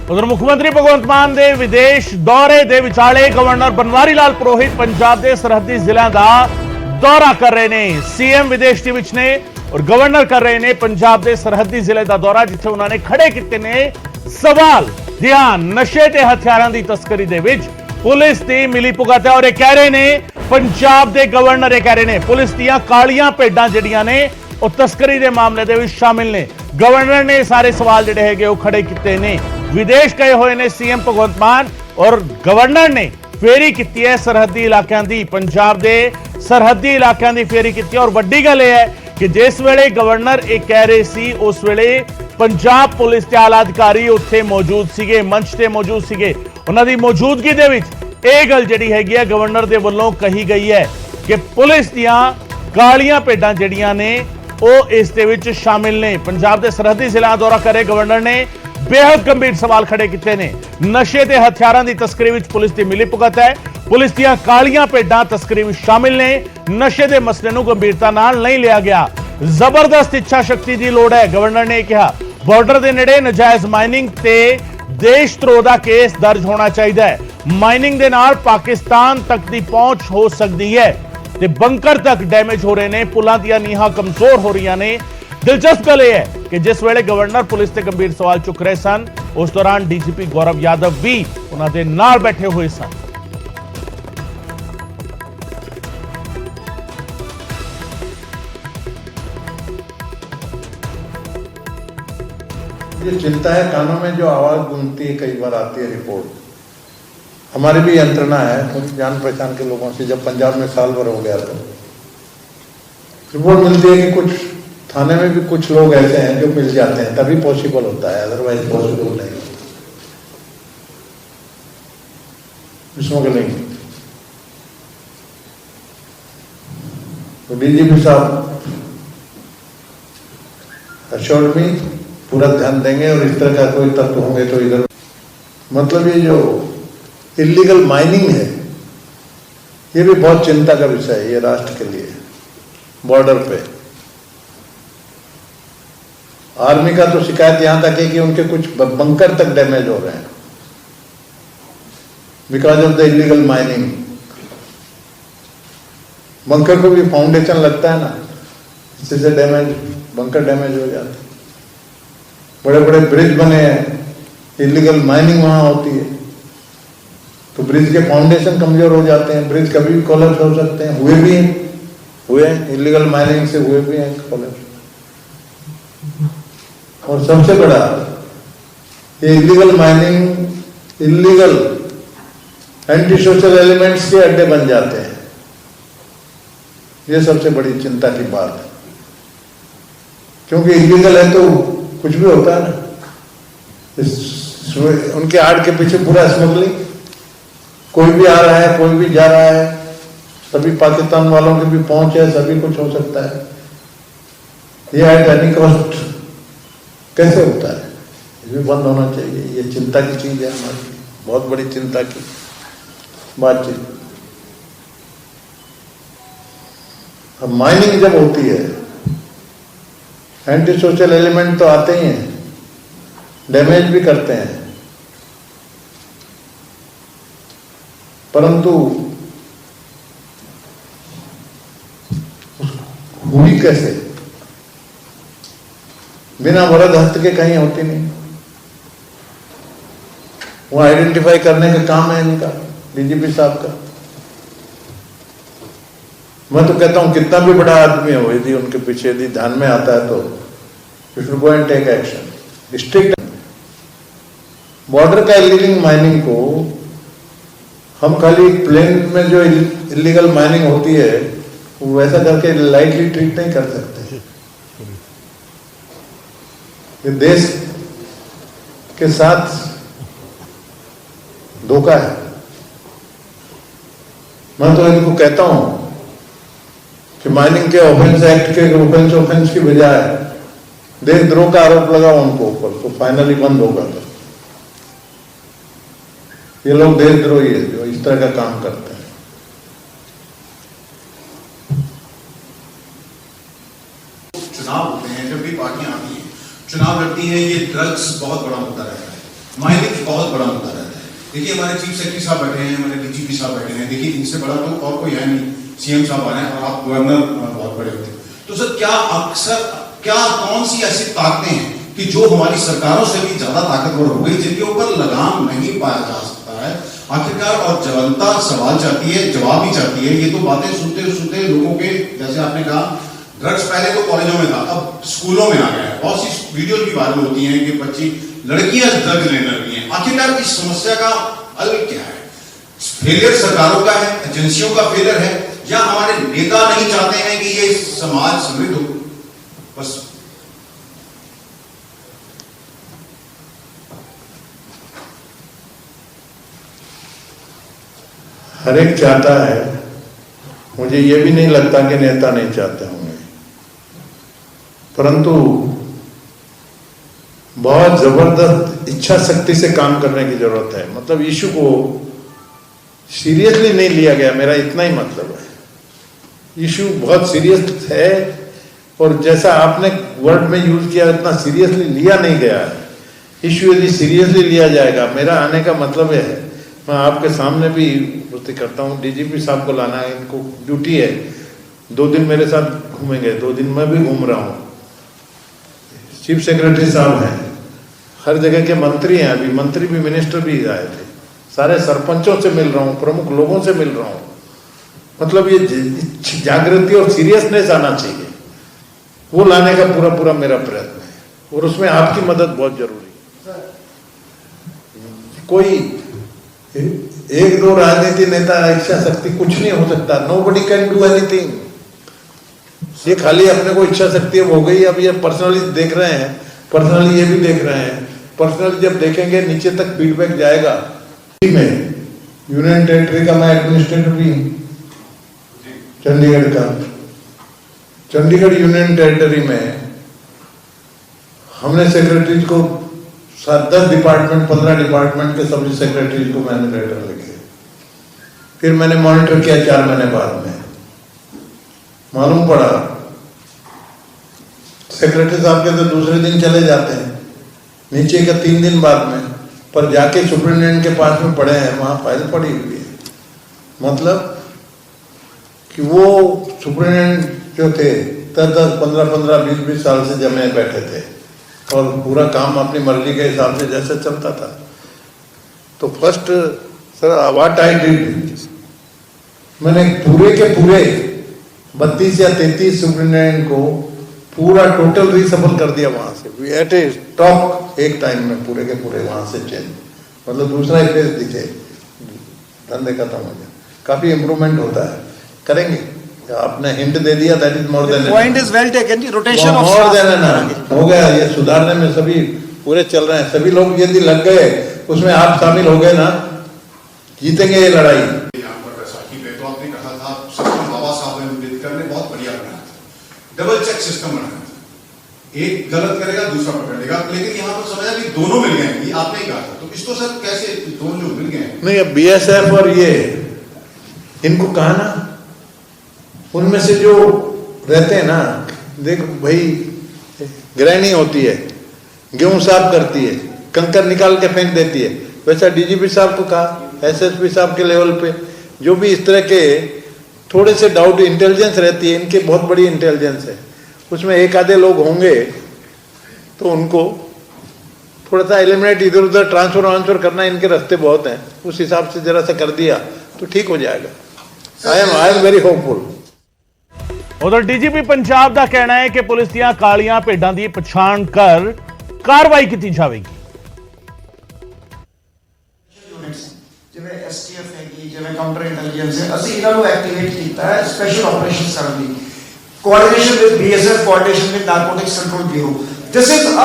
उधर मुख्यमंत्री भगवंत मान ਦੇ ਵਿਦੇਸ਼ ਦੌਰੇ ਦੇ ਵਿਚਾਲੇ ਗਵਰਨਰ ਬਨਵਾਰੀ ਲਾਲ ਪੁਰੋਹਿਤ ਪੰਜਾਬ ਦੇ ਸਰਹੱਦੀ ਜ਼ਿਲ੍ਹਿਆਂ ਦਾ ਦੌਰਾ ਕਰ ਰਹੇ ਨੇ। ਸੀਐਮ ਵਿਦੇਸ਼ ਦੇ ਵਿੱਚ ਨੇ ਔਰ ਗਵਰਨਰ ਕਰ ਰਹੇ ਨੇ ਪੰਜਾਬ ਦੇ ਸਰਹੱਦੀ ਜ਼ਿਲ੍ਹੇ ਦਾ ਦੌਰਾ, ਜਿੱਥੇ ਉਹਨਾਂ ਨੇ ਖੜੇ ਕੀਤੇ ਨੇ ਸਵਾਲ। ਜੀ ਹਾਂ, ਨਸ਼ੇ ਤੇ ਹਥਿਆਰਾਂ ਦੀ ਤਸਕਰੀ ਦੇ ਵਿੱਚ ਪੁਲਿਸ ਦੀ ਮਿਲੀ ਭੁਗਤ ਹੈ ਔਰ ਇਹ ਕਹਿ ਰਹੇ ਨੇ ਪੰਜਾਬ ਦੇ ਗਵਰਨਰ, ਇਹ ਕਹਿ ਰਹੇ ਨੇ ਪੁਲਿਸ ਦੀਆਂ ਕਾਲੀਆਂ ਭੇਡਾਂ ਜਿਹੜੀਆਂ ਨੇ ਉਹ ਤਸਕਰੀ ਦੇ ਮਾਮਲੇ ਦੇ ਵਿੱਚ ਸ਼ਾਮਿਲ ਨੇ। ਗਵਰਨਰ ਨੇ ਸਾਰੇ ਸਵਾਲ ਜਿਹੜੇ ਹੈਗੇ ਉਹ ਖੜੇ ਕੀਤੇ ਨੇ। विदेश गए हुए ने सीएम भगवंत मान और गवर्नर ने फेरी की है सरहदी इलाकों की, पंजाब के सरहदी इलाकों की फेरी की। और वड्डी गल यह है कि जिस वेले गवर्नर ये कह रहे सी उस वेले पंजाब पुलिस के आला अधिकारी उत्थे मौजूद सीगे, मंच ते मौजूद सीगे। उन्हां दी मौजूदगी दे विच ये गल जिहड़ी हैगी है गवर्नर दे वल्लों कही गई है कि पुलिस दियां कालियां भेडां जिहड़ियां ने ਉਹ इस दे विच शामिल ने। पंजाब के सरहदी जिला दौरा करे गवर्नर ने बेहद गंभीर सवाल खड़े किए ने। नशे ते हथियारां दी तस्करी विच पुलिस दी मिली भुगत है, पुलिस दियां कालियां भेडां तस्करी विच शामिल ने। नशे दे मसले नूं गंभीरता नाल नहीं लिया गया, जबरदस्त इच्छा शक्ति दी लोड़ है। गवर्नर ने कहा बॉर्डर दे नेड़े नजायज माइनिंग ते देशद्रोह दा केस दर्ज होना चाहिए है। माइनिंग दे नाल पाकिस्तान तक दी पहुंच हो सकती है ते बंकर तक डैमेज हो रहे ने, पुलां दियां नीहां कमजोर हो रही ने। दिलचस्प गल यह है कि जिस वेले गवर्नर पुलिस से गंभीर सवाल चुक रहे सन उस दौरान डीजीपी गौरव यादव भी उन्होंने नाल बैठे हुए सन। ये चिंता है, कानों में जो आवाज गूंजती है, कई बार आती है रिपोर्ट। हमारी भी यंत्रणा है कुछ जान पहचान के लोगों से। जब पंजाब में साल भर हो गया तो रिपोर्ट मिलती है कि कुछ थाने में भी कुछ लोग ऐसे हैं जो मिल जाते हैं, तभी पॉसिबल होता है, अदरवाइज पॉसिबल नहीं। स्मगलिंग तो डीजीपी साहब अश्योर्ड मी पूरा ध्यान देंगे और इस तरह का कोई तत्व होंगे तो इधर, मतलब ये जो इलीगल माइनिंग है ये भी बहुत चिंता का विषय है ये राष्ट्र के लिए। बॉर्डर पे आर्मी का तो शिकायत यहां तक है कि उनके कुछ बंकर तक डैमेज हो रहे हैं because of the illegal mining. Bunker को भी फाउंडेशन लगता है ना, इससे डैमेज, बंकर डैमेज हो जाते हैं। बड़े बड़े ब्रिज बने हैं, इलीगल माइनिंग वहां होती है तो ब्रिज के फाउंडेशन कमजोर हो जाते हैं, ब्रिज कभी भी कोलैप्स हो सकते हैं। हुए हैं इलीगल माइनिंग से हुए भी हैं कोलैप्स। और सबसे बड़ा ये illegal mining, illegal anti social elements के अड्डे बन जाते हैं। ये सबसे बड़ी चिंता की बात है, क्योंकि इलीगल है तो कुछ भी होता है ना। उनके आड़ के पीछे पूरा स्मगलिंग, कोई भी आ रहा है, कोई भी जा रहा है, सभी पाकिस्तान वालों की भी पहुंच है, सभी कुछ हो सकता है। ये एट एनी कॉस्ट कैसे होता है, ये भी बंद होना चाहिए। ये चिंता की चीज है हमारी, बहुत बड़ी चिंता की बातचीत। अब माइनिंग जब होती है, एंटी सोशल एलिमेंट तो आते ही हैं, डैमेज भी करते हैं, परंतु हुई कैसे, बिना वरद हस्त के कहीं होती नहीं। वो आइडेंटिफाई करने का काम है इनका, डीजीपी साहब का। मैं तो कहता हूं कितना भी बड़ा आदमी हो, यदि उनके पीछे यदि ध्यान में आता है तो you should go and take action strict. Border का इलीगल माइनिंग को हम खाली प्लेन में जो इलीगल माइनिंग होती है वो वैसा करके लाइटली ट्रीट नहीं कर सकते। ये देश के साथ धोखा है। मैं तो इनको कहता हूं कि माइनिंग के ऑफेंस एक्ट के ऑफेंस की बजाय देशद्रोह का आरोप लगाओ उनको ऊपर, तो फाइनली बंद होगा। ये लोग देशद्रोही है जो इस तरह का काम करते हैं। चुनाव होते हैं, जब भी पार्टियां आती हैं, चुनाव लड़ती हैं, ये ड्रग्स बहुत बड़ा मुद्दा रहता है। माइलेज बहुत बड़ा मुद्दा रहता है। देखिए हमारे चीफ सेक्रेटरी साहब बैठे हैं, हमारे डीजीपी साहब बैठे हैं, देखिए इनसे बड़ा तो और कोई है नहीं, सीएम साहब आ रहे हैं और आप गवर्नर बहुत बड़े होते हैं। तो सर क्या कौन सी ऐसी ताकतें हैं कि जो हमारी सरकारों से भी ज्यादा ताकतवर हो गई, जिनके ऊपर लगाम नहीं पाया जा सकता है आखिरकार, और ज्वलंता सवाल चाहती है, जवाब भी चाहती है। ये तो बातें सुनते सुनते लोगों के, जैसे आपने कहा ड्रग्स पहले तो कॉलेजों में था, अब स्कूलों में आ गया है। बहुत सी वीडियो भी वायरल होती हैं कि बच्ची लड़कियां ड्रग्स लेने लगी हैं। आखिरकार इस समस्या का हल क्या है? फेलियर सरकारों का है, एजेंसियों का फेलियर है, या हमारे नेता नहीं चाहते हैं कि ये समाज समृद्ध हो? बस हर एक चाहता है, मुझे ये भी नहीं लगता कि नेता नहीं चाहते होंगे, परंतु बहुत जबरदस्त इच्छा शक्ति से काम करने की जरूरत है। मतलब इशू को सीरियसली नहीं लिया गया, मेरा इतना ही मतलब है। इशू बहुत सीरियस है और जैसा आपने वर्ड में यूज किया उतना सीरियसली लिया नहीं गया है। इशू यदि सीरियसली लिया जाएगा, मेरा आने का मतलब है, मैं आपके सामने भी पूर्ति करता हूँ, डीजीपी साहब को लाना है, इनको ड्यूटी है, 2 दिन मेरे साथ घूमेंगे, 2 दिन मैं भी घूम रहा हूँ, चीफ सेक्रेटरी साहब हैं, हर जगह के मंत्री हैं, अभी मंत्री भी, मिनिस्टर भी आए थे, सारे सरपंचों से मिल रहा हूँ, प्रमुख लोगों से मिल रहा हूँ। मतलब ये जागृति और सीरियसनेस आना चाहिए, वो लाने का पूरा मेरा प्रयत्न है, और उसमें आपकी मदद बहुत जरूरी है। कोई 1-2 राजनीति नेता इच्छा शक्ति कुछ नहीं हो सकता, नोबडी कैन डू एनीथिंग। ये खाली अपने को इच्छा शक्ति हो गई। अब ये पर्सनली देख रहे हैं, पर्सनली ये भी देख रहे हैं, पर्सनली जब देखेंगे नीचे तक फीडबैक जाएगा। में यूनियन टेरिटरी का मैं एडमिनिस्ट्रेटर भी हूँ, चंडीगढ़ का। चंडीगढ़ यूनियन टेरिटरी में हमने सेक्रेटरी को 10 डिपार्टमेंट, 15 डिपार्टमेंट के सब सेक्रेटरी को मैंने लेटर लिखे, फिर मैंने मॉनिटर किया 4 महीने बाद में, मालूम पड़ा सेक्रेटरी साहब के तो दूसरे दिन चले जाते हैं, नीचे का 3 दिन बाद में, पर जाके सुप्रिंटेंडेंट के पास में पड़े हैं, वहां फाइल पड़ी हुई है। मतलब कि वो सुप्रिंटेंडेंट जो थे 10, 15, 20 साल से जमे बैठे थे और पूरा काम अपनी मर्जी के हिसाब से जैसे चलता था। तो first sir what I did, मैंने पूरे के पूरे 32 या 33 सुप्रिंटेंडेंट को पूरा टोटल रीसफल कर दिया वहां से, वी एट ए टॉप एक टाइम में पूरे के पूरे वहां से चेंज, मतलब दूसरा ही फेस दिखे, धंधे खत्म हो गया, काफी इंप्रूवमेंट होता है, करेंगे। आपने हिंट दे दिया, that is more than point is well taken जी, rotation of more than enough हो गया। ये सुधारने में सभी पूरे चल रहे हैं, सभी लोग यदि लग गए उसमें, आप शामिल हो गए ना, जीतेंगे ये लड़ाई। यहाँ पर बैसाखी पे तो आपने कहा था सिस्टम बाबा साहब अम्बेडकर ने बहुत बढ़िया बनाया था, डबल चेक सिस्टम बनाया था, एक गलत करेगा दूसरा पकड़ लेगा, लेकिन यहाँ पर समझा कि दोनों मिल गए, ये आपने ही कहा था। तो इसको सर कैसे दोनों जो मिल गए? नहीं, अब बीएसएफ और ये इनको कहा ना, उनमें से जो रहते हैं ना, देख भाई गृहिणी होती है, गेहूं साफ करती है, कंकर निकाल के फेंक देती है, वैसा डीजीपी साहब को कहा, एसएसपी साहब के लेवल पे जो भी इस तरह के थोड़े से डाउट, इंटेलिजेंस रहती है, इनके बहुत बड़ी इंटेलिजेंस है, उसमें एक आधे लोग होंगे तो उनको थोड़ा सा एलिमिनेट, इधर उधर ट्रांसफर करना, इनके रास्ते बहुत हैं, उस हिसाब से जरा सा कर दिया तो ठीक हो जाएगा। I am very hopeful. उधर डीजीपी पंजाब का कहना है कि पुलिस ਦੀਆਂ ਕਾਲੀਆਂ ਭੇਡਾਂ ਦੀ ਪਛਾਣ ਕਰ ਕਾਰਵਾਈ ਕੀਤੀ ਜਾਵੇਗੀ। ਜਿਵੇਂ ਐਸਟੀਐਫ ਹੈਗੀ, ਜਿਵੇਂ ਕਾਊਂਟਰ ਇੰਟੈਲੀਜੈਂਸ ਹੈ, ਅਸੀਂ ਇਹਨਾਂ ਨੂੰ ਐਕਟੀਵੇਟ ਕੀਤਾ ਹੈ ਸਪੈਸ਼ਲ ਆਪਰੇਸ਼ਨ ਕਰਨ ਲਈ, coordination with BSF, coordination with narcotics control bureau. This is a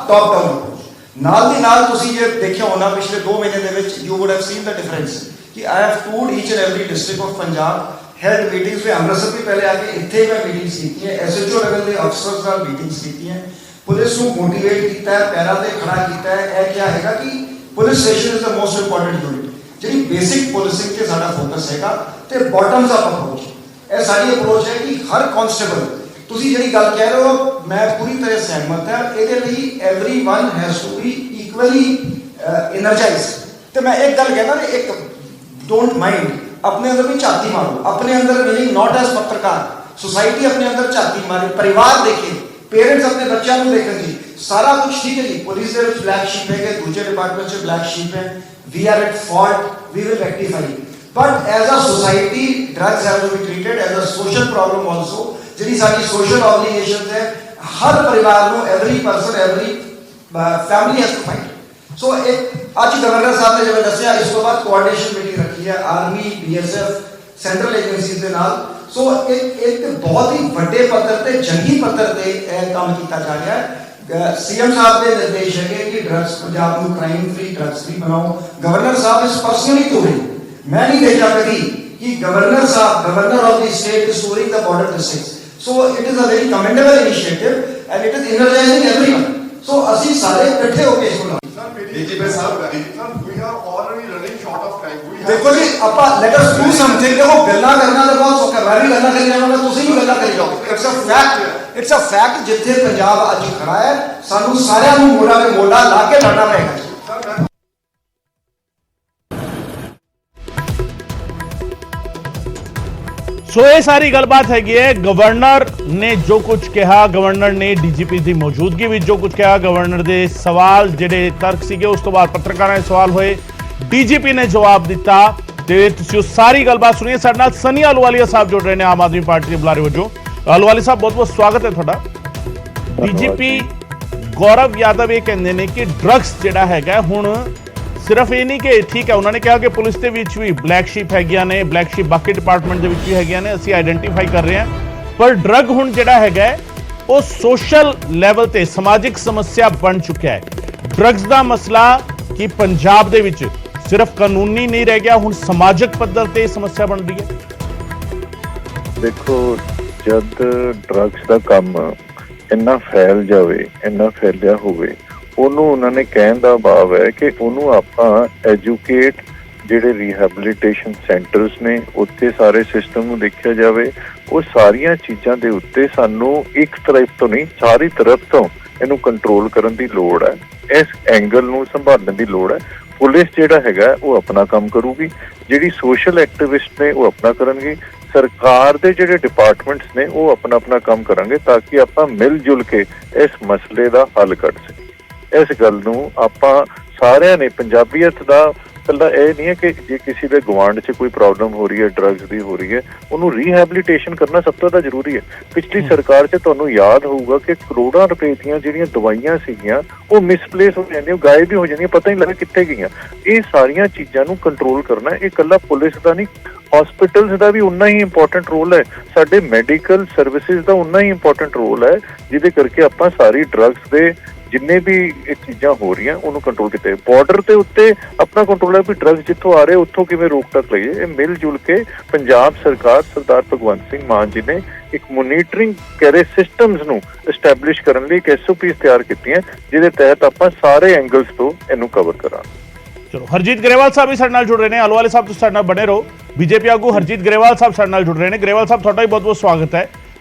top down approach. ਨਾਲ ਦੀ ਨਾਲ ਤੁਸੀਂ ਜੇ ਦੇਖਿਆ ਹੋਣਾ ਪਿਛਲੇ 2 ਮਹੀਨੇ ਦੇ ਵਿੱਚ, you would have seen the difference ਕਿ I have toured each and every district of Punjab, health meetings में अमृतसर भी पहले आके इतने मैं मीटिंग्स की है, एसएचओ लेवल के अफसर्स नाल मीटिंग्स की है, पुलिस को मोटिवेट किया है, पैरों पे खड़ा किया है। क्या हैगा कि police station is the most important unit, जी बेसिक पुलिसिंग ते साडा फोकस हैगा ते बॉटम्स अप अप्रोच, ਇਹ ਸਾਡੀ ਅਪਰੋਚ ਹੈ ਕਿ ਹਰ ਕਾਂਸਟੇਬਲ, ਤੁਸੀਂ ਜਿਹੜੀ ਗੱਲ ਕਹਿ ਰਹੇ ਹੋ ਮੈਂ ਪੂਰੀ ਤਰ੍ਹਾਂ ਸਹਿਮਤ ਹਾਂ, ਇਹਦੇ ਲਈ everyone has to be equally energise. तो मैं एक गल कहना ना, एक डोंट माइंड, अपने अंदर भी झाती मारो, अपने अंदर मीनिंग नॉट एज पत्रकार, सोसाइटी अपने अंदर झाती मारे, परिवार देखे, पेरेंट्स अपने बच्चों को देखें जी, सारा कुछ ठीक है जी, पुलिस के ब्लैक शीप है, दूसरे डिपार्टमेंट से ब्लैक शीप है, we are at fault, we will rectify, but as a society drugs have to be treated as a social problem also, जिहड़ी साडी सोशल ऑब्लिगेशंस है, हर परिवार को, every person, every family has to fight. So एक आज governor साहब ने जिवें दस्सिया, इस तो बाद कोऑर्डिनेशन मीटिंग रखी है आर्मी, बीएसएफ, सेंट्रल एजेंसीज दे नाल। सो एक बहुत ही बड़े पद्धर ते, जंगी पद्धर ते काम किया जा रहा है। सीएम साहब के निर्देश है कि ड्रग्स पंजाब को क्राइम फ्री, ड्रग्स फ्री बनाओ। गवर्नर साहब इस पर्सनली तो है, मैं नहीं देखा कभी कि गवर्नर साहब, governor of the state is touring the border districts. So it is a very commendable initiative and it is energizing everyone. So ਅਸੀਂ ਸਾਰੇ ਇਕੱਠੇ ਹੋ ਕੇ इसको DGP साहब, we are already running short of time. देखो जी, ਆਪਾਂ let us do something. देखो ਗੱਲਾਂ ਕਰਨਾ ਤਾਂ ਬਹੁਤ ਸੌਖਾ, ਮੈਂ ਵੀ ਗੱਲਾਂ ਕਰੀ ਜਾਵਾਂਗਾ, ਤੁਸੀਂ ਵੀ ਗੱਲਾਂ ਕਰੀ ਜਾਓ। It's a fact, it's a fact. ਜਿੱਥੇ ਪੰਜਾਬ ਅੱਜ ਖੜਾ ਹੈ, ਸਾਨੂੰ ਸਾਰਿਆਂ ਨੂੰ ਮੋਢਾ ਤੇ ਮੋਢਾ ਲਾ ਕੇ ਲੜਨਾ ਪਏਗਾ। ਸੋ ਇਹ ਸਾਰੀ ਗੱਲਬਾਤ ਹੈਗੀ ਹੈ। ਗਵਰਨਰ ਨੇ ਜੋ ਕੁਝ ਕਿਹਾ, ਗਵਰਨਰ ਨੇ ਡੀਜੀਪੀ ਦੀ ਮੌਜੂਦਗੀ ਵਿੱਚ ਜੋ ਕੁਝ ਕਿਹਾ, ਗਵਰਨਰ ਦੇ ਸਵਾਲ ਜਿਹੜੇ ਤਰਕ ਸੀਗੇ, ਉਸ ਤੋਂ ਬਾਅਦ ਪੱਤਰਕਾਰਾਂ ਦੇ ਸਵਾਲ ਹੋਏ, ਡੀਜੀਪੀ ਨੇ ਜਵਾਬ ਦਿੱਤਾ ਤੇ ਤੁਸੀਂ ਉਹ ਸਾਰੀ ਗੱਲਬਾਤ ਸੁਣੀਏ। ਸਾਡੇ ਨਾਲ ਸਨੀ ਆਹਲੂਵਾਲੀਆ ਸਾਹਿਬ ਜੁੜ ਰਹੇ ਨੇ ਆਮ ਆਦਮੀ ਪਾਰਟੀ ਦੇ ਬੁਲਾਰੇ ਵਜੋਂ। ਆਹਲੂਵਾਲੀਆ ਸਾਹਿਬ, ਬਹੁਤ ਬਹੁਤ ਸਵਾਗਤ ਹੈ ਤੁਹਾਡਾ। ਡੀਜੀਪੀ ਗੌਰਵ ਯਾਦਵ ਇਹ ਕਹਿੰਦੇ ਨੇ ਕਿ ਡਰੱਗਸ ਜਿਹੜਾ ਹੈਗਾ ਹੁਣ ਸਿਰਫ ਇਹ ਨਹੀਂ ਕਿ ਠੀਕ ਹੈ, ਉਹਨਾਂ ਨੇ ਕਿਹਾ ਕਿ ਪੁਲਿਸ ਦੇ ਵਿੱਚ ਵੀ ਬਲੈਕ ਸ਼ੀਪ ਹੈਗੀਆਂ ਨੇ, ਬਲੈਕ ਸ਼ੀਪ ਬਾਕੀ ਡਿਪਾਰਟਮੈਂਟ ਦੇ ਵਿੱਚ ਵੀ ਹੈਗੀਆਂ ਨੇ, ਅਸੀਂ ਆਈਡੈਂਟੀਫਾਈ ਕਰ ਰਹੇ ਹਾਂ, ਪਰ ਡਰੱਗ ਹੁਣ ਜਿਹੜਾ ਹੈਗਾ ਉਹ ਸੋਸ਼ਲ ਲੈਵਲ ਤੇ ਸਮਾਜਿਕ ਸਮੱਸਿਆ ਬਣ ਚੁੱਕਿਆ ਹੈ। ਡਰੱਗਸ ਦਾ ਮਸਲਾ ਕਿ ਪੰਜਾਬ ਦੇ ਵਿੱਚ ਸਿਰਫ ਕਾਨੂੰਨੀ ਨਹੀਂ ਰਹਿ ਗਿਆ, ਹੁਣ ਸਮਾਜਿਕ ਪੱਧਰ ਤੇ ਸਮੱਸਿਆ ਬਣ ਰਹੀ ਹੈ। ਦੇਖੋ, ਜਦ ਡਰੱਗਸ ਦਾ ਕੰਮ ਇੰਨਾ ਫੈਲ ਜਾਵੇ, ਇੰਨਾ ਫੈਲਿਆ ਹੋਵੇ, ਉਹਨੂੰ ਉਹਨਾਂ ਨੇ ਕਹਿਣ ਦਾ ਭਾਵ ਹੈ ਕਿ ਉਹਨੂੰ ਆਪਾਂ ਐਜੂਕੇਟ, ਜਿਹੜੇ ਰੀਹੈਬਿਲਿਟੇਸ਼ਨ ਸੈਂਟਰਸ ਨੇ ਉੱਥੇ ਸਾਰੇ ਸਿਸਟਮ ਨੂੰ ਦੇਖਿਆ ਜਾਵੇ। ਉਹ ਸਾਰੀਆਂ ਚੀਜ਼ਾਂ ਦੇ ਉੱਤੇ ਸਾਨੂੰ ਇੱਕ ਤਰਫ ਤੋਂ ਨਹੀਂ, ਸਾਰੀ ਤਰਫ ਤੋਂ ਇਹਨੂੰ ਕੰਟਰੋਲ ਕਰਨ ਦੀ ਲੋੜ ਹੈ। ਇਸ ਐਂਗਲ ਨੂੰ ਸੰਭਾਲਣ ਦੀ ਲੋੜ ਹੈ। ਪੁਲਿਸ ਜਿਹੜਾ ਹੈਗਾ ਉਹ ਆਪਣਾ ਕੰਮ ਕਰੂਗੀ, ਜਿਹੜੀ ਸੋਸ਼ਲ ਐਕਟਿਵਿਸਟ ਨੇ ਉਹ ਆਪਣਾ ਕਰਨਗੇ, ਸਰਕਾਰ ਦੇ ਜਿਹੜੇ ਡਿਪਾਰਟਮੈਂਟਸ ਨੇ ਉਹ ਆਪਣਾ ਆਪਣਾ ਕੰਮ ਕਰਾਂਗੇ, ਤਾਂ ਕਿ ਆਪਾਂ ਮਿਲ ਜੁਲ ਕੇ ਇਸ ਮਸਲੇ ਦਾ ਹੱਲ ਕੱਢ ਸਕੀਏ। ਇਸ ਗੱਲ ਨੂੰ ਆਪਾਂ ਸਾਰਿਆਂ ਨੇ, ਪੰਜਾਬੀਅਤ ਦਾ ਇਕੱਲਾ ਇਹ ਨਹੀਂ ਹੈ ਕਿ ਜੇ ਕਿਸੇ ਦੇ ਗੁਆਂਢ 'ਚ ਕੋਈ ਪ੍ਰੋਬਲਮ ਹੋ ਰਹੀ ਹੈ, ਡਰੱਗਸ ਦੀ ਹੋ ਰਹੀ ਹੈ, ਉਹਨੂੰ ਰੀਹੈਬਿਲਿਟੇਸ਼ਨ ਕਰਨਾ ਸਭ ਤੋਂ ਜ਼ਿਆਦਾ ਜ਼ਰੂਰੀ ਹੈ। ਪਿਛਲੀ ਸਰਕਾਰ 'ਚ ਤੁਹਾਨੂੰ ਯਾਦ ਹੋਊਗਾ ਕਿ ਕਰੋੜਾਂ ਰੁਪਏ ਦੀਆਂ ਜਿਹੜੀਆਂ ਦਵਾਈਆਂ ਸੀਗੀਆਂ ਉਹ ਮਿਸਪਲੇਸ ਹੋ ਜਾਂਦੀਆਂ, ਗਾਇਬ ਵੀ ਹੋ ਜਾਂਦੀਆਂ, ਪਤਾ ਨਹੀਂ ਲੱਗਦਾ ਕਿੱਥੇ ਗਈਆਂ। ਇਹ ਸਾਰੀਆਂ ਚੀਜ਼ਾਂ ਨੂੰ ਕੰਟਰੋਲ ਕਰਨਾ ਇਹ ਇਕੱਲਾ ਪੁਲਿਸ ਦਾ ਨਹੀਂ, ਹਸਪੀਟਲਸ ਦਾ ਵੀ ਉਨਾ ਹੀ ਇੰਪੋਰਟੈਂਟ ਰੋਲ ਹੈ, ਸਾਡੇ ਮੈਡੀਕਲ ਸਰਵਿਸਿਜ਼ ਦਾ ਉਨਾ ਹੀ ਇੰਪੋਰਟੈਂਟ ਰੋਲ ਹੈ, ਜਿਹਦੇ ਕਰਕੇ ਆਪਾਂ ਸਾਰੀ ਡਰੱਗਸ ਦੇ ਜਿੰਨੇ ਵੀ ਇਹ ਚੀਜ਼ਾਂ ਹੋ ਰਹੀਆਂ ਉਹਨੂੰ ਕੰਟਰੋਲ ਕੀਤੇ। ਬਾਰਡਰ ਦੇ ਉੱਤੇ ਆਪਣਾ ਕੰਟਰੋਲ ਹੈ ਵੀ ਡਰੱਗਸ ਜਿੱਥੋਂ ਆ ਰਹੇ ਉੱਥੋਂ ਕਿਵੇਂ ਰੋਕ ਟੱਕ ਲਈਏ। ਇਹ ਮਿਲ ਜੁਲ ਕੇ ਪੰਜਾਬ ਸਰਕਾਰ, ਸਰਦਾਰ ਭਗਵੰਤ ਸਿੰਘ ਮਾਨ ਜੀ ਨੇ ਇੱਕ ਮੋਨੀਟਰਿੰਗ ਕਰੇ ਸਿਸਟਮਸ ਨੂੰ ਐਸਟੈਬਲਿਸ਼ ਕਰਨ ਲਈ ਇੱਕ SOPs ਤਿਆਰ ਕੀਤੀਆਂ, ਜਿਹਦੇ ਤਹਿਤ ਆਪਾਂ ਸਾਰੇ ਐਂਗਲਸ ਤੋਂ ਇਹਨੂੰ ਕਵਰ ਕਰਾਂਗੇ। ਚਲੋ, ਹਰਜੀਤ ਗਰੇਵਾਲ ਸਾਹਿਬ ਵੀ ਸਾਡੇ ਨਾਲ ਜੁੜ ਰਹੇ ਨੇ। ਆਹਲੂਵਾਲੀਆ ਸਾਹਿਬ ਤੁਸੀਂ ਸਾਡੇ ਨਾਲ ਬਣੇ ਰਹੋ। ਬੀਜੇਪੀ ਆਗੂ ਹਰਜੀਤ ਗਰੇਵਾਲ ਸਾਹਿਬ ਸਾਡੇ ਨਾਲ ਜੁੜ ਰਹੇ ਨੇ। ਗਰੇਵਾਲ ਸਾਹਿਬ, ਤੁਹਾਡਾ ਵੀ ਬਹੁਤ ਬਹੁਤ ਸਵਾਗਤ ਹੈ।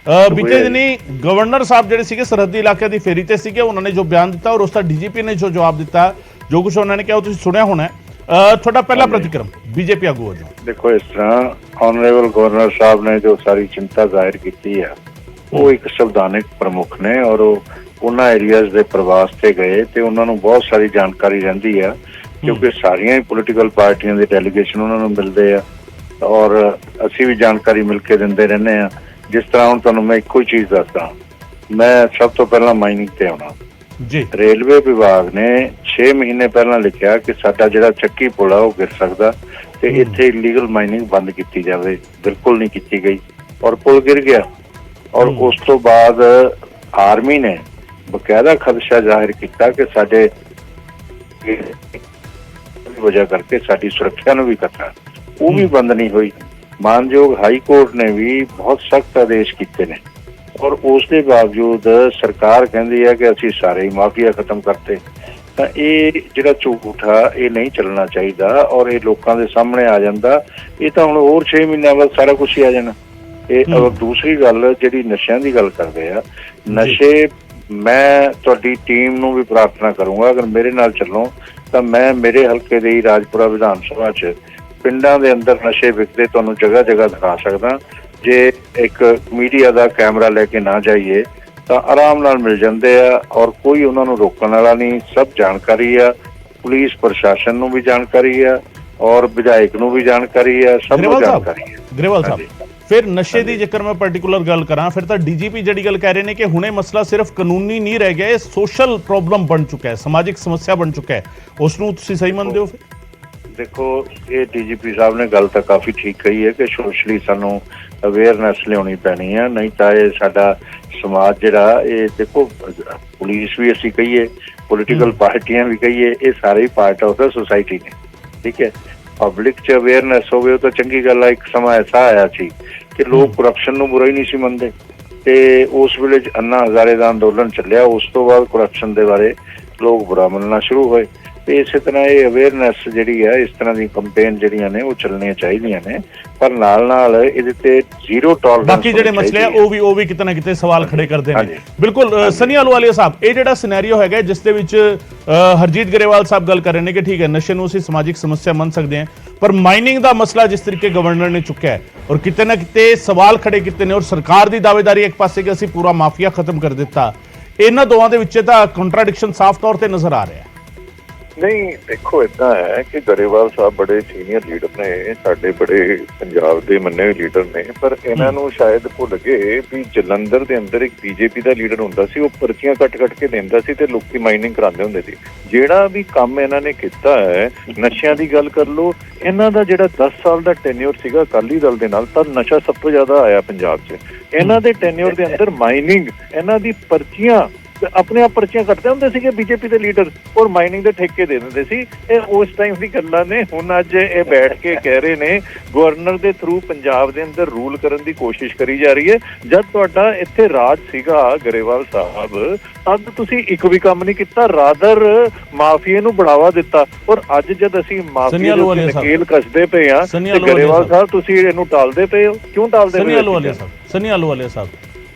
ਬੀਤੇ ਦਿਨੀ ਗਵਰਨਰ ਸਾਹਿਬ ਜਿਹੜੇ ਸੀਗੇ ਸਰਹੱਦੀ ਇਲਾਕੇ ਦੀ ਫੇਰੀ ਤੇ ਸੀਗੇ, ਉਹਨਾਂ ਨੇ ਜੋ ਬਿਆਨ ਦਿੱਤਾ ਔਰ ਉਸ ਦਾ ਡੀਜੀਪੀ ਨੇ ਜੋ ਜਵਾਬ ਦਿੱਤਾ, ਜੋ ਕੁਝ ਉਹਨਾਂ ਨੇ ਕਿਹਾ ਉਹ ਤੁਸੀਂ ਸੁਣਿਆ ਹੋਣਾ। ਤੁਹਾਡਾ ਪਹਿਲਾ ਪ੍ਰਤੀਕਰਮ ਬੀਜੇਪੀ ਆਗੂ ਵਜੋਂ। ਦੇਖੋ, ਇਸ ਤਰ੍ਹਾਂ ਆਨਰੇਬਲ ਗਵਰਨਰ ਸਾਹਿਬ ਨੇ ਜੋ ਸਾਰੀ ਚਿੰਤਾ ਜ਼ਾਹਿਰ ਕੀਤੀ ਹੈ, ਉਹ ਇੱਕ ਸੰਵਿਧਾਨਿਕ ਪ੍ਰਮੁੱਖ ਨੇ ਔਰ ਉਹਨਾਂ ਏਰੀਆਜ਼ ਦੇ ਪ੍ਰਵਾਸ ਤੇ ਗਏ ਤੇ ਉਹਨਾਂ ਨੂੰ ਬਹੁਤ ਸਾਰੀ ਜਾਣਕਾਰੀ ਰਹਿੰਦੀ ਆ, ਕਿਉਂਕਿ ਸਾਰੀਆਂ ਹੀ ਪੋਲੀਟੀਕਲ ਪਾਰਟੀਆਂ ਦੇ ਡੈਲੀਗੇਸ਼ਨ ਉਹਨਾਂ ਨੂੰ ਮਿਲਦੇ ਆ ਔਰ ਅਸੀਂ ਵੀ ਜਾਣਕਾਰੀ ਮਿਲ ਕੇ ਦਿੰਦੇ ਰਹਿੰਦੇ ਆ। ਜਿਸ ਤਰ੍ਹਾਂ ਹੁਣ ਤੁਹਾਨੂੰ ਮੈਂ ਇੱਕੋ ਹੀ ਚੀਜ਼ ਦੱਸਦਾ, ਮੈਂ ਸਭ ਤੋਂ ਪਹਿਲਾਂ ਮਾਈਨਿੰਗ ਤੇ ਆਉਣਾ ਜੀ। ਰੇਲਵੇ ਵਿਭਾਗ ਨੇ 6 ਮਹੀਨੇ ਪਹਿਲਾਂ ਲਿਖਿਆ ਕਿ ਸਾਡਾ ਜਿਹੜਾ ਚੱਕੀ ਪੁਲ ਆ ਉਹ ਗਿਰ ਸਕਦਾ ਤੇ ਇੱਥੇ ਇਲੀਗਲ ਮਾਈਨਿੰਗ ਬੰਦ ਕੀਤੀ ਜਾਵੇ। ਬਿਲਕੁਲ ਨਹੀਂ ਕੀਤੀ ਗਈ ਔਰ ਪੁਲ ਗਿਰ ਗਿਆ। ਔਰ ਉਸ ਤੋਂ ਬਾਅਦ ਆਰਮੀ ਨੇ ਬਕਾਇਦਾ ਖਦਸ਼ਾ ਜ਼ਾਹਿਰ ਕੀਤਾ ਕਿ ਸਾਡੇ ਵਜ੍ਹਾ ਕਰਕੇ ਸਾਡੀ ਸੁਰੱਖਿਆ ਨੂੰ ਵੀ ਖਤਰਾ, ਉਹ ਵੀ ਬੰਦ ਨਹੀਂ ਹੋਈ। ਮਾਨਯੋਗ ਹਾਈ ਕੋਰਟ ਨੇ ਵੀ ਬਹੁਤ ਸਖਤ ਆਦੇਸ਼ ਕੀਤੇ ਨੇ ਔਰ ਉਸ ਦੇ ਬਾਵਜੂਦ ਸਰਕਾਰ ਕਹਿੰਦੀ ਹੈ ਕਿ ਅਸੀਂ ਸਾਰੇ ਹੀ ਮਾਫੀਆ ਖਤਮ ਕਰਤੇ। ਤਾਂ ਇਹ ਜਿਹੜਾ ਝੂਠ ਆ ਇਹ ਨਹੀਂ ਚੱਲਣਾ ਚਾਹੀਦਾ ਔਰ ਇਹ ਲੋਕਾਂ ਦੇ ਸਾਹਮਣੇ ਆ ਜਾਂਦਾ। ਇਹ ਤਾਂ ਹੁਣ ਹੋਰ 6 ਮਹੀਨਿਆਂ ਬਾਅਦ ਸਾਰਾ ਕੁਛ ਹੀ ਆ ਜਾਣਾ। ਇਹ ਔਰ ਦੂਸਰੀ ਗੱਲ ਜਿਹੜੀ ਨਸ਼ਿਆਂ ਦੀ ਗੱਲ ਕਰਦੇ ਆ, ਨਸ਼ੇ, ਮੈਂ ਤੁਹਾਡੀ ਟੀਮ ਨੂੰ ਵੀ ਪ੍ਰਾਰਥਨਾ ਕਰੂੰਗਾ, ਅਗਰ ਮੇਰੇ ਨਾਲ ਚੱਲੋ ਤਾਂ ਮੈਂ ਮੇਰੇ ਹਲਕੇ ਦੀ ਰਾਜਪੁਰਾ ਵਿਧਾਨ ਸਭਾ 'ਚ ਪਿੰਡਾਂ ਦੇ ਅੰਦਰ ਨਸ਼ੇ ਵਿਕਦੇ ਤੁਹਾਨੂੰ ਜਗ੍ਹਾ ਜਗ੍ਹਾ ਦਿਖਾ ਸਕਦਾ। ਜੇ ਇੱਕ ਮੀਡੀਆ ਦਾ ਕੈਮਰਾ ਲੈ ਕੇ ਨਾ ਜਾਈਏ ਤਾਂ ਆਰਾਮ ਨਾਲ ਮਿਲ ਜਾਂਦੇ ਆ, ਔਰ ਕੋਈ ਉਹਨਾਂ ਨੂੰ ਰੋਕਣ ਵਾਲਾ ਨਹੀਂ। ਸਭ ਜਾਣਕਾਰੀ ਆ, ਪੁਲਿਸ ਪ੍ਰਸ਼ਾਸਨ ਨੂੰ ਵੀ ਜਾਣਕਾਰੀ ਆ ਔਰ ਵਿਧਾਇਕ ਨੂੰ ਵੀ ਜਾਣਕਾਰੀ ਆ, ਸਭ ਨੂੰ ਜਾਣਕਾਰੀ ਹੈ। ਗਰੇਵਾਲ ਸਾਹਿਬ, ਫਿਰ ਨਸ਼ੇ ਦੀ ਜੇਕਰ ਮੈਂ ਪਾਰਟਿਕੂਲਰ ਗੱਲ ਕਰਾਂ, ਫਿਰ ਤਾਂ ਡੀਜੀਪੀ ਜਿਹੜੀ ਗੱਲ ਕਹਿ ਰਹੇ ਨੇ ਕਿ ਹੁਣੇ ਮਸਲਾ ਸਿਰਫ ਕਾਨੂੰਨੀ ਨਹੀਂ ਰਹਿ ਗਿਆ, ਇਹ ਸੋਸ਼ਲ ਪ੍ਰੋਬਲਮ ਬਣ ਚੁੱਕਾ ਹੈ, ਸਮਾਜਿਕ ਸਮੱਸਿਆ ਬਣ ਚੁੱਕਾ ਹੈ। ਉਸ ਨੂੰ ਤੁਸੀਂ ਸਹੀ ਮੰਨਦੇ ਹੋ? ਫਿਰ ਦੇਖੋ, ਇਹ ਡੀਜੀਪੀ ਸਾਹਿਬ ਨੇ ਗੱਲ ਤਾਂ ਕਾਫੀ ਠੀਕ ਕਹੀ ਹੈ ਕਿ ਸੋਸ਼ਲੀ ਸਾਨੂੰ ਅਵੇਅਰਨੈਸ ਲਿਆਉਣੀ ਪੈਣੀ ਹੈ, ਨਹੀਂ ਤਾਂ ਇਹ ਸਾਡਾ ਸਮਾਜ ਜਿਹੜਾ ਇਹ ਦੇਖੋ, ਪੁਲਿਸ ਵੀ ਅਸੀਂ ਕਹੀਏ, ਪੋਲੀਟੀਕਲ ਪਾਰਟੀਆਂ ਵੀ ਕਹੀਏ, ਇਹ ਸਾਰੇ ਹੀ ਪਾਰਟ ਆਫ ਦਾ ਸੁਸਾਇਟੀ ਨੇ। ਠੀਕ ਹੈ, ਪਬਲਿਕ 'ਚ ਅਵੇਅਰਨੈਸ ਹੋਵੇ ਉਹ ਤਾਂ ਚੰਗੀ ਗੱਲ ਆ। ਇੱਕ ਸਮਾਂ ਐਸਾ ਆਇਆ ਸੀ ਕਿ ਲੋਕ ਕਰਪਸ਼ਨ ਨੂੰ ਬੁਰਾ ਹੀ ਨਹੀਂ ਸੀ ਮੰਨਦੇ, ਤੇ ਉਸ ਵੇਲੇ ਅੰਨਾ ਹਜ਼ਾਰੇ ਦਾ ਅੰਦੋਲਨ ਚੱਲਿਆ। ਉਸ ਤੋਂ ਬਾਅਦ ਕਰਪਸ਼ਨ ਦੇ ਬਾਰੇ ਲੋਕ ਬੁਰਾ ਮੰਨਣਾ ਸ਼ੁਰੂ ਹੋਏ, ਤੇ ਇਸੇ ਤਰ੍ਹਾਂ ਇਹ ਅਵੇਅਰਨੈਸ ਜਿਹੜੀ ਹੈ, ਇਸ ਤਰ੍ਹਾਂ ਦੀ ਕੰਪੇਨ ਜਿਹੜੀਆਂ ਨੇ ਉਹ ਚੱਲਣੀਆਂ ਚਾਹੀਦੀਆਂ ਨੇ, ਪਰ ਨਾਲ ਇਹਦੇ ਤੇ ਜ਼ੀਰੋ ਟੋਲਰੈਂਸ। ਬਾਕੀ ਜਿਹੜੇ ਮਸਲੇ ਆ ਉਹ ਵੀ ਕਿਤੇ ਨਾ ਕਿਤੇ ਸਵਾਲ ਖੜੇ ਕਰਦੇ ਨੇ। ਬਿਲਕੁਲ ਸਨੀ ਅਹਲੂਵਾਲੀਆ ਸਾਹਿਬ, ਇਹ ਜਿਹੜਾ ਸਿਨੈਰੀਓ ਹੈਗਾ ਜਿਸ ਦੇ ਵਿੱਚ ਹਰਜੀਤ ਗਰੇਵਾਲ ਸਾਹਿਬ ਗੱਲ ਕਰ ਰਹੇ ਨੇ ਕਿ ਠੀਕ ਹੈ ਨਸ਼ੇ ਨੂੰ ਅਸੀਂ ਸਮਾਜਿਕ ਸਮੱਸਿਆ ਮੰਨ ਸਕਦੇ ਹਾਂ, ਪਰ ਮਾਈਨਿੰਗ ਦਾ ਮਸਲਾ ਜਿਸ ਤਰੀਕੇ ਗਵਰਨਰ ਨੇ ਚੁੱਕਿਆ ਹੈ ਔਰ ਕਿਤੇ ਨਾ ਕਿਤੇ ਸਵਾਲ ਖੜੇ ਕੀਤੇ ਨੇ, ਔਰ ਸਰਕਾਰ ਦੀ ਦਾਅਵੇਦਾਰੀ ਇੱਕ ਪਾਸੇ ਕਿ ਅਸੀਂ ਪੂਰਾ ਮਾਫੀਆ ਖਤਮ ਕਰ ਦਿੱਤਾ, ਇਹਨਾਂ ਦੋਵਾਂ ਦੇ ਵਿੱਚ ਤਾਂ ਕੰਟਰਾਡਿਕਸ਼ਨ ਸਾਫ਼ ਤੌਰ ਤੇ ਨਜ਼ਰ ਆ ਰਿਹਾ ਹੈ। ਨਹੀਂ, ਦੇਖੋ ਏਦਾਂ ਹੈ ਕਿ ਗਰੇਵਾਲ ਸਾਹਿਬ ਬੜੇ ਸੀਨੀਅਰ ਲੀਡਰ ਨੇ, ਸਾਡੇ ਬੜੇ ਪੰਜਾਬ ਦੇ ਮੰਨੇ ਲੀਡਰ ਨੇ, ਪਰ ਇਹਨਾਂ ਨੂੰ ਸ਼ਾਇਦ ਭੁੱਲ ਗਏ ਵੀ ਜਲੰਧਰ ਦੇ ਅੰਦਰ ਇੱਕ ਬੀਜੇਪੀ ਦਾ ਲੀਡਰ ਹੁੰਦਾ ਸੀ, ਉਹ ਪਰਚੀਆਂ ਕੱਟ ਕੇ ਦਿੰਦਾ ਸੀ ਤੇ ਲੋਕੀ ਮਾਈਨਿੰਗ ਕਰਾਉਂਦੇ ਹੁੰਦੇ ਸੀ। ਜਿਹੜਾ ਵੀ ਕੰਮ ਇਹਨਾਂ ਨੇ ਕੀਤਾ ਹੈ, ਨਸ਼ਿਆਂ ਦੀ ਗੱਲ ਕਰ ਲਓ, ਇਹਨਾਂ ਦਾ ਜਿਹੜਾ 10 ਸਾਲ ਦਾ ਟੈਨਿਓਰ ਸੀਗਾ ਅਕਾਲੀ ਦਲ ਦੇ ਨਾਲ, ਤਾਂ ਨਸ਼ਾ ਸਭ ਤੋਂ ਜ਼ਿਆਦਾ ਆਇਆ ਪੰਜਾਬ 'ਚ। ਇਹਨਾਂ ਦੇ ਟੈਨਿਓਰ ਦੇ ਅੰਦਰ ਮਾਈਨਿੰਗ, ਇਹਨਾਂ ਦੀ ਪਰਚੀਆਂ, ਆਪਣੇ ਆਪ ਪਰਚੀਆਂ ਕੱਟਦੇ ਹੁੰਦੇ ਸੀਗੇ ਬੀਜੇਪੀ ਦੇ ਲੀਡਰ, ਔਰ ਮਾਈਨਿੰਗ ਦੇ ਠੇਕੇ ਦੇ ਦਿੰਦੇ ਸੀ। ਇਹ ਉਸ ਟਾਈਮ ਦੀ ਗੱਲਾਂ ਨੇ। ਹੁਣ ਅੱਜ ਇਹ ਬੈਠ ਕੇ ਕਹਿ ਰਹੇ ਨੇ ਗਵਰਨਰ ਦੇ ਥਰੂ ਪੰਜਾਬ ਦੇ ਅੰਦਰ ਰੂਲ ਕਰਨ ਦੀ ਕੋਸ਼ਿਸ਼ ਕਰੀ ਜਾ ਰਹੀ ਹੈ। ਜਦ ਤੁਹਾਡਾ ਇੱਥੇ ਰਾਜ ਸੀਗਾ ਗਰੇਵਾਲ ਸਾਹਿਬ, ਤਦ ਤੁਸੀਂ ਇੱਕ ਵੀ ਕੰਮ ਨਹੀਂ ਕੀਤਾ, ਰਾਦਰ ਮਾਫੀਏ ਨੂੰ ਬੜਾਵਾ ਦਿੱਤਾ। ਔਰ ਅੱਜ ਜਦ ਅਸੀਂ ਮਾਫੀਏ ਨੂੰ ਨਕੇਲ ਕੱਸਦੇ ਪਏ ਆ, ਤੇ ਗਰੇਵਾਲ ਸਾਹਿਬ ਤੁਸੀਂ ਇਹਨੂੰ ਟਾਲਦੇ ਪਏ ਹੋ, ਕਿਉਂ ਟਾਲਦੇ ਪਏ ਹੋ? ਸਨੀ ਅਹਲੂਵਾਲੀਆ ਸਾਹਿਬ,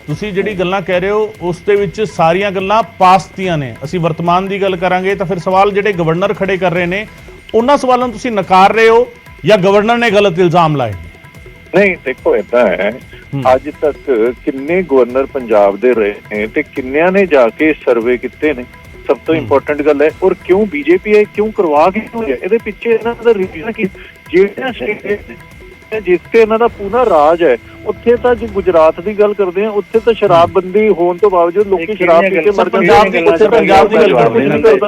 ਤੁਸੀਂ ਜਿਹੜੀ ਗੱਲਾਂ ਕਹਿ ਰਹੇ ਹੋ ਉਸ ਦੇ ਵਿੱਚ ਸਾਰੀਆਂ ਗੱਲਾਂ ਪਾਸਟ ਦੀਆਂ ਨੇ। ਅਸੀਂ ਵਰਤਮਾਨ ਦੀ ਗੱਲ ਕਰਾਂਗੇ ਤਾਂ ਫਿਰ ਸਵਾਲ ਜਿਹੜੇ ਗਵਰਨਰ ਖੜੇ ਕਰ ਰਹੇ ਨੇ, ਉਹਨਾਂ ਸਵਾਲਾਂ ਨੂੰ ਤੁਸੀਂ ਨਕਾਰ ਰਹੇ ਹੋ ਜਾਂ ਗਵਰਨਰ ਨੇ ਗਲਤ ਇਲਜ਼ਾਮ ਲਾਏ? ਨਹੀਂ, ਦੇਖੋ ਏਦਾਂ ਹੈ, ਅੱਜ ਤੱਕ ਕਿੰਨੇ ਗਵਰਨਰ ਪੰਜਾਬ ਦੇ ਰਹੇ ਨੇ ਤੇ ਕਿੰਨਿਆਂ ਨੇ ਜਾ ਕੇ ਸਰਵੇ ਕੀਤੇ ਨੇ? ਸਭ ਤੋਂ ਇੰਪੋਰਟੈਂਟ ਗੱਲ ਹੈ। ਔਰ ਕਿਉਂ ਬੀਜੇਪੀ ਹੈ, ਕਿਉਂ ਕਰਵਾ ਕੇ ਹੋਇਆ? ਇਹਦੇ ਪਿੱਛੇ ਇਹਨਾਂ ਦਾ ਰੀਜ਼ਨ ਕੀ? ਜਿਹੜਾ ਸਟੇਟ ਜਿੱਥੇ ਇਹਨਾਂ ਦਾ ਪੂਰਾ ਰਾਜ ਹੈ, ਉੱਥੇ ਤਾਂ ਜੇ ਗੁਜਰਾਤ ਦੀ ਗੱਲ ਕਰਦੇ ਆ, ਉੱਥੇ ਤਾਂ ਸ਼ਰਾਬਬੰਦੀ ਹੋਣ ਤੋਂ ਬਾਵਜੂਦ ਲੋਕੀ ਸ਼ਰਾਬ ਪੀ ਕੇ ਮਰ ਜਾਂਦੇ। ਪੰਜਾਬ ਦੀ ਗੱਲ ਕਰਦੇ ਨੇ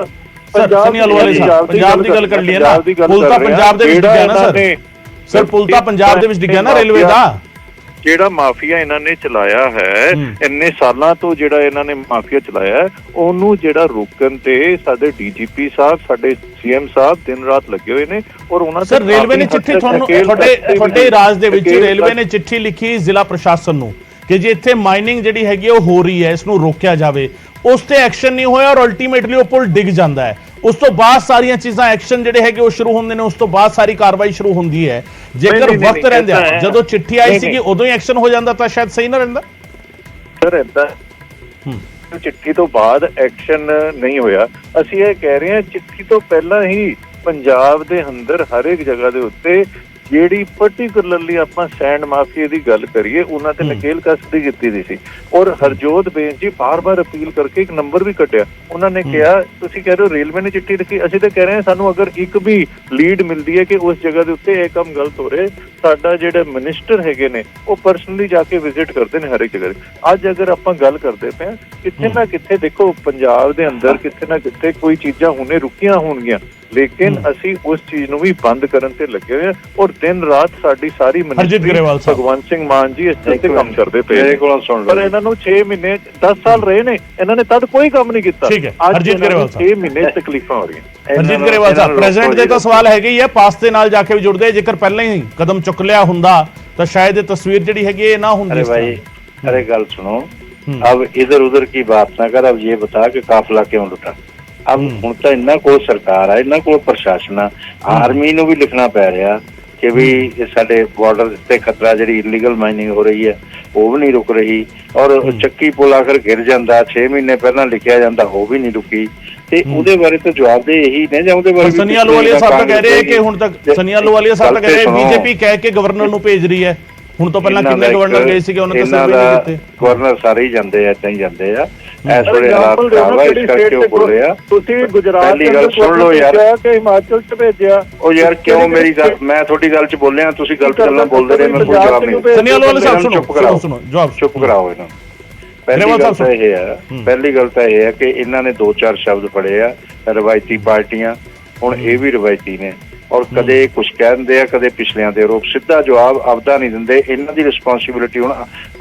ਸਨੀ ਅਹਲੂਵਾਲੀਆ ਸਾਹਿਬ, ਪੰਜਾਬ ਦੀ ਗੱਲ ਕਰ ਲਈਏ ਨਾ, ਪੁਲ ਤਾਂ ਪੰਜਾਬ ਦੇ ਵਿੱਚ ਡਿੱਗਿਆ ਨਾ ਸਰ, ਪੁਲ ਤਾਂ ਪੰਜਾਬ ਦੇ ਵਿੱਚ ਡਿੱਗਿਆ ਨਾ ਰੇਲਵੇ ਦਾ। ਜਿਹੜਾ ਮਾਫੀਆ ਇਹਨਾਂ ਨੇ ਚਲਾਇਆ ਹੈ, ਇੰਨੇ ਸਾਲਾਂ ਤੋਂ ਜਿਹੜਾ ਇਹਨਾਂ ਨੇ ਮਾਫੀਆ ਚਲਾਇਆ, ਉਹਨੂੰ ਜਿਹੜਾ ਰੋਕਣ ਤੇ ਸਾਡੇ ਡੀਜੀਪੀ ਸਾਹਿਬ, ਸਾਡੇ ਸੀਐਮ ਸਾਹਿਬ ਦਿਨ ਰਾਤ ਲੱਗੇ ਹੋਏ ਨੇ। ਔਰ ਉਹਨਾਂ ਸਰ ਰੇਲਵੇ ਨੇ ਚਿੱਠੀ ਤੁਹਾਡੇ ਰਾਜ ਦੇ ਵਿੱਚ ਰੇਲਵੇ ਨੇ ਚਿੱਠੀ ਲਿਖੀ ਜ਼ਿਲ੍ਹਾ ਪ੍ਰਸ਼ਾਸਨ ਨੂੰ ਕਿ ਜੇ ਇੱਥੇ ਮਾਈਨਿੰਗ ਜਿਹੜੀ ਹੈਗੀ ਉਹ ਹੋ ਰਹੀ ਹੈ, ਇਸ ਨੂੰ ਰੋਕਿਆ ਜਾਵੇ। ਉਸ ਤੇ ਐਕਸ਼ਨ ਨਹੀਂ ਹੋਇਆ ਔਰ ਅਲਟੀਮੇਟਲੀ ਉਹ ਪੁਲ ਡਿੱਗ ਜਾਂਦਾ ਹੈ। ਉਸ ਤੋਂ ਬਾਅਦ ਸਾਰੀਆਂ ਚੀਜ਼ਾਂ ਐਕਸ਼ਨ ਜਿਹੜੇ ਹੈਗੇ ਉਹ ਸ਼ੁਰੂ ਹੁੰਦੇ ਨੇ, ਉਸ ਤੋਂ ਬਾਅਦ ਸਾਰੀ ਕਾਰਵਾਈ ਸ਼ੁਰੂ ਹੁੰਦੀ ਹੈ। ਜੇਕਰ ਵਕਤ ਰਹਿੰਦਿਆਂ ਜਦੋਂ ਚਿੱਠੀ ਆਈ ਸੀਗੀ ਉਦੋਂ ਹੀ ਐਕਸ਼ਨ ਹੋ ਜਾਂਦਾ ਤਾਂ ਸ਼ਾਇਦ ਸਹੀ ਨਾ ਰਹਿੰਦਾ। ਸਰ ਏਦਾਂ ਚਿੱਠੀ ਤੋਂ ਬਾਅਦ ਐਕਸ਼ਨ ਨਹੀਂ ਹੋਇਆ। ਅਸੀਂ ਇਹ ਕਹਿ ਰਹੇ ਹਾਂ ਚਿੱਠੀ ਤੋਂ ਪਹਿਲਾਂ ਹੀ ਪੰਜਾਬ ਦੇ ਅੰਦਰ ਹਰ ਇੱਕ ਜਗ੍ਹਾ ਦੇ ਉੱਤੇ ਜਿਹੜੀ ਪਾਰਟਿਕੂਲਰਲੀ ਆਪਾਂ ਸੈਂਡ ਮਾਫੀਆ ਦੀ ਗੱਲ ਕਰੀਏ, ਉਹਨਾਂ ਤੇ ਨਕੇਲ ਕਸਦੀ ਕੀਤੀ ਦੀ ਸੀ। ਔਰ ਹਰਜੋਤ ਬੇਨ ਜੀ ਬਾਰ-ਬਾਰ ਅਪੀਲ ਕਰਕੇ ਇੱਕ ਨੰਬਰ ਵੀ ਕੱਢਿਆ। ਉਹਨਾਂ ਨੇ ਕਿਹਾ, ਤੁਸੀਂ ਕਹਿ ਰਹੇ ਹੋ ਰੇਲਵੇ ਨੇ ਚਿੱਠੀ ਲਿਖੀ, ਅਸੀਂ ਤਾਂ ਕਹਿ ਰਹੇ ਹਾਂ ਸਾਨੂੰ ਅਗਰ ਇੱਕ ਵੀ ਲੀਡ ਮਿਲਦੀ ਹੈ ਕਿ ਉਸ ਜਗ੍ਹਾ ਦੇ ਉੱਤੇ ਇਹ ਕੰਮ ਗਲਤ ਹੋ ਰਿਹਾ, ਸਾਡਾ ਜਿਹੜੇ ਮਿਨਿਸਟਰ ਹੈਗੇ ਨੇ ਉਹ ਪਰਸਨਲੀ ਜਾ ਕੇ ਵਿਜ਼ਿਟ ਕਰਦੇ ਨੇ ਹਰ ਇੱਕ ਜਗ੍ਹਾ। ਅੱਜ ਅਗਰ ਆਪਾਂ ਗੱਲ ਕਰਦੇ ਪਏ ਹਾਂ, ਕਿੱਥੇ ਨਾ ਕਿੱਥੇ ਦੇਖੋ ਪੰਜਾਬ ਦੇ ਅੰਦਰ ਕਿੱਥੇ ਨਾ ਕਿੱਥੇ ਕੋਈ ਚੀਜ਼ਾਂ ਹੁਣੇ ਰੁਕੀਆਂ ਹੋਣਗੀਆਂ, ਲੇਕਿਨ ਅਸੀਂ ਉਸ ਚੀਜ਼ ਨੂੰ ਵੀ ਬੰਦ ਕਰਨ ਤੇ ਲੱਗੇ ਹੋਏ ਹਾਂ। ਔਰ ਦਿਨ ਰਾਤ ਸਾਡੀ ਸਾਰੀ ਭਗਵੰਤ ਸਿੰਘ ਮਾਨ ਜੀ ਇਸ ਤੇ ਕੰਮ ਕਰਦੇ ਪਏ। ਪਰ ਇਹਨਾਂ ਨੂੰ 6 ਮਹੀਨੇ 10 ਸਾਲ ਰਹੇ ਨੇ, ਇਹਨਾਂ ਨੇ ਤਦ ਕੋਈ ਕੰਮ ਨਹੀਂ ਕੀਤਾ। ਅੱਜ 6 ਮਹੀਨੇ ਤਕਲੀਫਾਂ ਹੋ ਰਹੀਆਂ। ਹਰਜੀਤ ਗਰੇਵਾਲ ਸਾਹਿਬ, ਪ੍ਰੈਜ਼ੀਡੈਂਟ ਦੇ ਤਾਂ ਸਵਾਲ ਹੈਗੇ ਹੀ ਹੈ, ਪਾਸ ਦੇ ਨਾਲ ਜਾ ਕੇ ਵੀ ਜੁੜਦੇ। ਜੇਕਰ ਪਹਿਲਾਂ ਹੀ ਕਦਮ ਚੁੱਕ ਲਿਆ ਹੁੰਦਾ ਤਾਂ ਸ਼ਾਇਦ ਇਹ ਤਸਵੀਰ ਜਿਹੜੀ ਹੈਗੀ ਇਹ ਨਾ ਹੁੰਦੀ। अरे गल सुनो, अब इधर उधर की बात ना कर, अब ये बता कि काफिला क्यों लुटा। अब ਹੁਣ ਤਾਂ ਇਹਨਾਂ ਕੋਲ ਸਰਕਾਰ ਆ, ਇਹਨਾਂ ਕੋਲ ਪ੍ਰਸ਼ਾਸਨ ਆ, ਆਰਮੀ ਨੂੰ ਵੀ ਲਿਖਣਾ ਪੈ ਰਿਹਾ, कि भी साडे बॉर्डर ते खतरा जिहड़ी इलीगल माइनिंग हो रही है वो भी नहीं रुक रही, और ਚੱਕੀ पुल आखिर गिर जाता 6 महीने पहला लिखिया जाता वो भी नहीं रुकी। ਤੇ ਉਹਦੇ ਬਾਰੇ ਤਾਂ ਜਵਾਬ ਦੇ ਇਹੀ ਨੇ ਜਾਂ ਉਹਦੇ ਬਾਰੇ ਸਨੀ ਅਹਲੂਵਾਲੀਆ ਸਾਹਿਬ ਤਾਂ ਕਹਿ ਰਹੇ ਕਿ ਹੁਣ ਤੱਕ ਸਨੀ ਅਹਲੂਵਾਲੀਆ ਸਾਹਿਬ ਤਾਂ ਕਹਿ ਰਹੇ ਬੀਜੇਪੀ ਕਹਿ ਕੇ ਗਵਰਨਰ ਨੂੰ ਭੇਜ ਰਹੀ ਹੈ। ਹੁਣ ਤੋਂ ਪਹਿਲਾਂ ਕਿੰਨੇ ਗਵਰਨਰ ਗਏ ਸੀਗੇ ਉਹਨਾਂ ਤੇ ਸਰਵੇ ਨਹੀਂ ਦਿੱਤੇ। ਗਵਰਨਰ ਸਾਰੇ ਹੀ ਜਾਂਦੇ ਆ, ਏਦਾਂ ਹੀ ਜਾਂਦੇ ਆ। ਇਸ ਵੇਲੇ ਹਾਲਾਤ ਖਰਾਬ ਆ, ਇਸ ਕਰਕੇ ਉਹ ਬੋਲ ਰਹੇ ਆ। ਤੁਸੀਂ ਗੁਜਰਾਤ ਪਹਿਲੀ ਗੱਲ ਸੁਣ ਲਓ ਯਾਰ ਕਿ ਹਿਮਾਚਲ ਚ ਭੇਜਿਆ। ਉਹ ਯਾਰ ਕਿਉਂ ਮੇਰੀ ਗੱਲ, ਮੈਂ ਤੁਹਾਡੀ ਗੱਲ 'ਚ ਬੋਲਿਆ, ਤੁਸੀਂ ਗਲਤ ਗੱਲਾਂ ਬੋਲਦੇ ਰਹੇ, ਮੈਂ ਕੋਈ ਜਵਾਬ ਨਹੀਂ। ਸਨੀ ਅਹਲੂਵਾਲੀਆ ਸਾਹਿਬ ਸੁਣੋ ਜਵਾਬ ਚੁੱਪ ਕਰਾਓ ਇਹਨਾਂ ਨੂੰ। ਪਹਿਲੀ ਗੱਲ ਤਾਂ ਇਹ ਹੈ, ਪਹਿਲੀ ਗੱਲ ਤਾਂ ਇਹ ਹੈ ਕਿ ਇਹਨਾਂ ਨੇ 2-4 ਸ਼ਬਦ ਫੜੇ ਆ ਰਵਾਇਤੀ ਪਾਰਟੀਆਂ, ਹੁਣ ਇਹ ਵੀ ਰਵਾਇਤੀ ਨੇ, ਔਰ ਕਦੇ ਕੁਝ ਕਹਿ ਦਿੰਦੇ ਆ, ਕਦੇ ਪਿਛਲਿਆਂ ਦੇ ਆਰੋਪ। ਸਿੱਧਾ ਜਵਾਬ ਆਪਦਾ ਨਹੀਂ ਦਿੰਦੇ। ਇਹਨਾਂ ਦੀ ਰਿਸਪੌਂਸਿਬਿਲਿਟੀ ਹੁਣ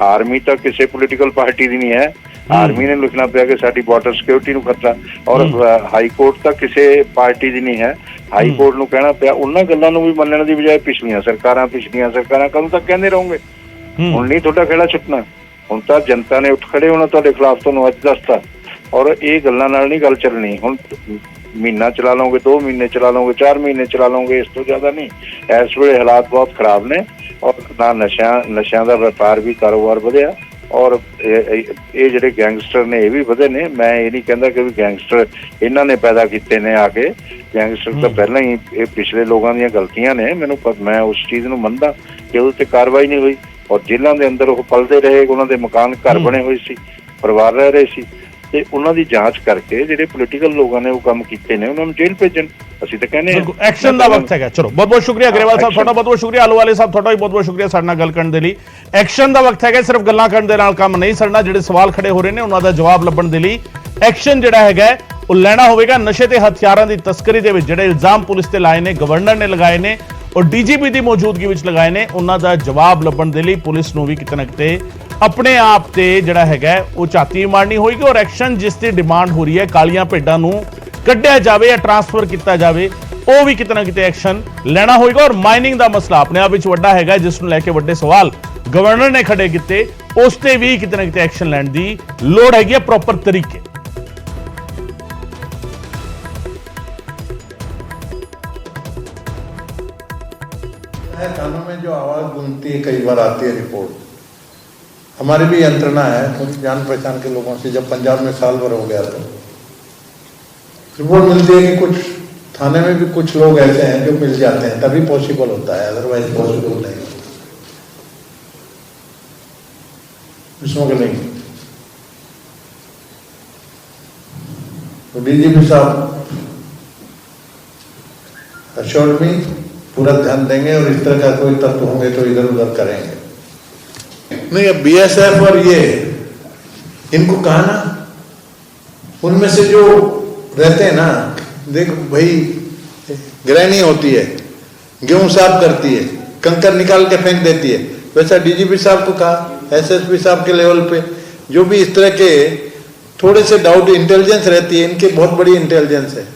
ਆਰਮੀ ਤਾਂ ਕਿਸੇ ਪੋਲੀਟੀਕਲ ਪਾਰਟੀ ਦੀ ਨਹੀਂ ਹੈ। ਆਰਮੀ ਨੇ ਲਿਖਣਾ ਪਿਆ ਕਿ ਸਾਡੀ ਬਾਰਡਰ ਸਿਕਿਉਰਿਟੀ ਨੂੰ ਖਤਰਾ, ਔਰ ਹਾਈ ਕੋਰਟ ਤਾਂ ਕਿਸੇ ਪਾਰਟੀ ਦੀ ਨਹੀਂ ਹੈ। ਹਾਈ ਕੋਰਟ ਨੂੰ ਕਹਿਣਾ ਪਿਆ। ਉਹਨਾਂ ਗੱਲਾਂ ਨੂੰ ਵੀ ਮੰਨਣ ਦੀ ਬਜਾਏ ਪਿਛਲੀਆਂ ਸਰਕਾਰਾਂ ਕਦੋਂ ਤੱਕ ਕਹਿੰਦੇ ਰਹੋਗੇ? ਹੁਣ ਨਹੀਂ ਤੁਹਾਡਾ ਖੇੜਾ ਛੁੱਟਣਾ। ਹੁਣ ਤਾਂ ਜਨਤਾ ਨੇ ਉੱਠ ਖੜੇ ਹੋਣਾ ਤੁਹਾਡੇ ਖਿਲਾਫ, ਤੁਹਾਨੂੰ ਅੱਜ ਦੱਸਤਾ। ਔਰ ਇਹ ਗੱਲਾਂ ਨਾਲ ਨਹੀਂ ਗੱਲ ਚੱਲਣੀ। ਹੁਣ ਮਹੀਨਾ ਚਲਾ ਲਓਗੇ, 2 ਮਹੀਨੇ ਚਲਾ ਲਓਗੇ, 4 ਮਹੀਨੇ ਚਲਾ ਲਓਗੇ, ਇਸ ਤੋਂ ਜ਼ਿਆਦਾ ਨਹੀਂ। ਇਸ ਵੇਲੇ ਹਾਲਾਤ ਬਹੁਤ ਖਰਾਬ ਨੇ, ਔਰ ਨਾ ਨਸ਼ਿਆਂ ਦਾ ਵਪਾਰ ਵੀ ਕਾਰੋਬਾਰ ਵਧਿਆ, ਔਰ ਇਹ ਜਿਹੜੇ ਗੈਂਗਸਟਰ ਨੇ ਇਹ ਵੀ ਵਧੇ ਨੇ। ਮੈਂ ਇਹ ਨਹੀਂ ਕਹਿੰਦਾ ਕਿ ਵੀ ਗੈਂਗਸਟਰ ਇਹਨਾਂ ਨੇ ਪੈਦਾ ਕੀਤੇ ਨੇ ਆ ਕੇ। ਗੈਂਗਸਟਰ ਤਾਂ ਪਹਿਲਾਂ ਹੀ ਇਹ ਪਿਛਲੇ ਲੋਕਾਂ ਦੀਆਂ ਗਲਤੀਆਂ ਨੇ। ਮੈਂ ਉਸ ਚੀਜ਼ ਨੂੰ ਮੰਨਦਾ ਕਿ ਉਹਦੇ ਤੇ ਕਾਰਵਾਈ ਨਹੀਂ ਹੋਈ, ਔਰ ਜੇਲ੍ਹਾਂ ਦੇ ਅੰਦਰ ਉਹ ਪਲਦੇ ਰਹੇ, ਉਹਨਾਂ ਦੇ ਮਕਾਨ ਘਰ ਬਣੇ ਹੋਏ ਸੀ, ਪਰਿਵਾਰ ਰਹਿ ਰਹੇ ਸੀ, ਤੇ ਉਹਨਾਂ ਦੀ ਜਾਂਚ ਕਰਕੇ ਜਿਹੜੇ ਪੋਲੀਟੀਕਲ ਲੋਕਾਂ ਨੇ ਉਹ ਕੰਮ ਕੀਤੇ ਨੇ ਉਹਨਾਂ ਨੂੰ ਜੇਲ੍ਹ ਭੇਜਣ। ਅਸੀਂ ਤਾਂ ਕਹਿੰਦੇ ਹਾਂ ਐਕਸ਼ਨ ਦਾ ਵਕਤ ਹੈਗਾ। ਚਲੋ ਬਹੁਤ ਬਹੁਤ ਸ਼ੁਕਰੀਆ ਗਰੇਵਾਲ ਸਾਹਿਬ, ਤੁਹਾਡਾ ਬਹੁਤ ਬਹੁਤ ਸ਼ੁਕਰੀਆ। ਅਹਲੂਵਾਲੀਆ ਸਾਹਿਬ ਤੁਹਾਡਾ ਵੀ ਬਹੁਤ ਬਹੁਤ ਸ਼ੁਕਰੀਆ ਸਾਡੇ ਨਾਲ ਗੱਲ ਕਰਨ ਦੇ ਲਈ। ਐਕਸ਼ਨ ਦਾ ਵਕਤ ਹੈਗਾ, ਸਿਰਫ ਗੱਲਾਂ ਕਰਨ ਦੇ ਨਾਲ ਕੰਮ ਨਹੀਂ ਸਰਨਾ। ਜਿਹੜੇ ਸਵਾਲ ਖੜੇ ਹੋ ਰਹੇ ਨੇ ਉਹਨਾਂ ਦਾ ਜਵਾਬ ਲੱਭਣ ਦੇ ਲਈ ਐਕਸ਼ਨ ਜਿਹੜਾ ਹੈਗਾ ਉਹ ਲੈਣਾ ਹੋਵੇਗਾ। ਨਸ਼ੇ ਤੇ ਹਥਿਆਰਾਂ ਦੀ ਤਸਕਰੀ ਦੇ ਵਿੱਚ ਜਿਹੜੇ ਇਲਜ਼ਾਮ ਪੁਲਿਸ ਤੇ ਲਾਏ ਨੇ, ਗਵਰਨਰ ਨੇ ਲਗਾਏ ਨੇ ਔਰ ਡੀਜੀਪੀ ਦੀ ਮੌਜੂਦਗੀ ਵਿੱਚ ਲਗਾਏ ਨੇ, ਉਹਨਾਂ ਦਾ ਜਵਾਬ ਲੱਭਣ ਦੇ ਲਈ ਪੁਲਿਸ ਨੂੰ ਵੀ ਕਿਤੇ ਨਾ ਕਿਤੇ ਆਪਣੇ ਆਪ ਤੇ ਜਿਹੜਾ ਹੈਗਾ ਉਹ ਝਾਤੀ ਮਾਰਨੀ ਹੋਏਗੀ। ਔਰ ਐਕਸ਼ਨ ਜਿਸ ਦੀ ਡਿਮਾਂਡ ਹੋ ਰਹੀ ਹੈ ਕਾਲੀਆਂ ਭੇਡਾਂ ਨੂੰ ਕੱਢਿਆ ਜਾਵੇ ਜਾਂ ਟ੍ਰਾਂਸਫਰ ਕੀਤਾ ਜਾਵੇ, ਉਹ ਵੀ ਕਿਤੇ ਨਾ ਕਿਤੇ ਐਕਸ਼ਨ ਲੈਣਾ ਹੋਏਗਾ। ਔਰ ਮਾਈਨਿੰਗ ਦਾ ਮਸਲਾ ਆਪਣੇ ਆਪ ਵਿੱਚ ਵੱਡਾ ਹੈਗਾ, ਜਿਸ ਨੂੰ ਲੈ ਕੇ ਵੱਡੇ ਸਵਾਲ ਗਵਰਨਰ ਨੇ ਖੜੇ ਕੀਤੇ, ਉਸ ਤੇ ਵੀ ਕਿਤੇ ਨਾ ਕਿਤੇ ਐਕਸ਼ਨ ਲੈਣ ਦੀ ਲੋੜ ਹੈਗੀ ਹੈ ਪ੍ਰੋਪਰ ਤਰੀਕੇ। कानों में जो आवाज गूंजती है, कई बार आती है रिपोर्ट, हमारी भी यंत्रणा है थोड़ी जान पहचान के लोगों से। जब पंजाब में साल भर हो गया तो रिपोर्ट मिलती है कि कुछ थाने में भी कुछ लोग ऐसे हैं जो मिल जाते हैं, तभी पॉसिबल होता है, अदरवाइज पॉसिबल नहीं होता। इसमें नहीं तो डीजीपी साहब अश्योर्ड मी पूरा ध्यान देंगे, और इस तरह का कोई तत्व होंगे तो इधर उधर करेंगे नहीं। अब बीएसएफ और ये इनको कहा ना, उनमें से जो रहते हैं ना, देख भाई गृहिणी होती है, गेहूं साफ करती है, कंकर निकाल के फेंक देती है, वैसा डीजीपी साहब को कहा, एसएसपी साहब के लेवल पे जो भी इस तरह के थोड़े से डाउट, इंटेलिजेंस रहती है इनकी, बहुत बड़ी इंटेलिजेंस है,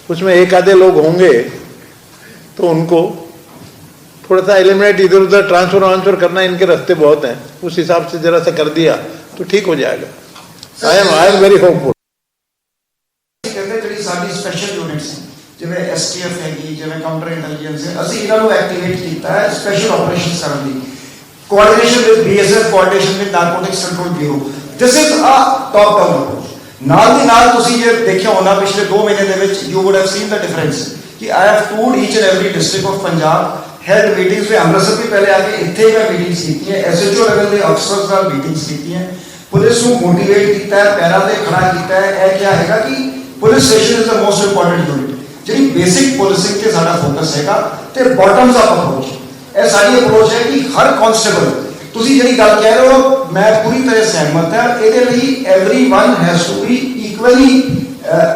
उसमें एक आधे लोग होंगे तो उनको थोड़ा सा एलिमिनेट, इधर उधर ट्रांसफर करना इनके रास्ते बहुत हैं, उस हिसाब से जरा सा कर दिया तो ठीक हो जाएगा। I am very hopeful. ਕਹਿੰਦੇ ਜਿਹੜੀ ਸਾਡੀ ਸਪੈਸ਼ਲ ਯੂਨਿਟਸ ਜਿਵੇਂ ਐਸਟੀਐਫ ਹੈਗੀ, ਜਿਵੇਂ ਕਾਊਂਟਰ ਇੰਟੈਲੀਜੈਂਸ ਹੈ, ਅਸੀਂ ਇਹਨਾਂ ਨੂੰ ਐਕਟੀਵੇਟ ਕੀਤਾ ਹੈ ਸਪੈਸ਼ਲ ਆਪਰੇਸ਼ਨ ਕਰਨ ਲਈ, coordination with BSF, coordination with narcotics control bureau. This is a top down approach. ਨਾਲ ਦੀ ਨਾਲ ਤੁਸੀਂ ਜੇ ਦੇਖਿਆ ਹੋਣਾ ਪਿਛਲੇ 2 ਮਹੀਨੇ ਦੇ ਵਿੱਚ you would have seen the difference ਕਿ I have toured each and every district of Punjab, head meetings ਵੀ ਅੰਮ੍ਰਿਤਸਰ ਵੀ ਪਹਿਲੇ ਆ ਕੇ ਇੱਥੇ ਮੈਂ ਮੀਟਿੰਗਸ ਕੀਤੀਆਂ, ਐਸਐਚਓ ਲੈਵਲ ਦੇ ਅਫਸਰਸ ਨਾਲ ਮੀਟਿੰਗਸ ਕੀਤੀਆਂ, ਪੁਲਿਸ ਨੂੰ ਮੋਟੀਵੇਟ ਕੀਤਾ ਹੈ, ਪੈਰਾਂ ਤੇ ਖੜਾ ਕੀਤਾ ਹੈ। ਇਹ ਕਿਹਾ ਹੈਗਾ ਕਿ police station is the most important unit, ਜਿਹੜੀ ਬੇਸਿਕ ਪੁਲਿਸਿੰਗ ਤੇ ਸਾਡਾ ਫੋਕਸ ਹੈਗਾ, ਤੇ ਬਾਟਮਸ ਅਪ ਅਪਰੋਚ। ਇਹ ਸਾਡੀ ਅਪਰੋਚ ਹੈ ਕਿ ਹਰ ਕਾਂਸਟੇਬਲ, ਤੁਸੀਂ ਜਿਹੜੀ ਗੱਲ ਕਹਿ ਰਹੇ ਹੋ ਮੈਂ ਪੂਰੀ ਤਰ੍ਹਾਂ ਸਹਿਮਤ ਹਾਂ, ਇਹਦੇ ਲਈ everyone has to be equally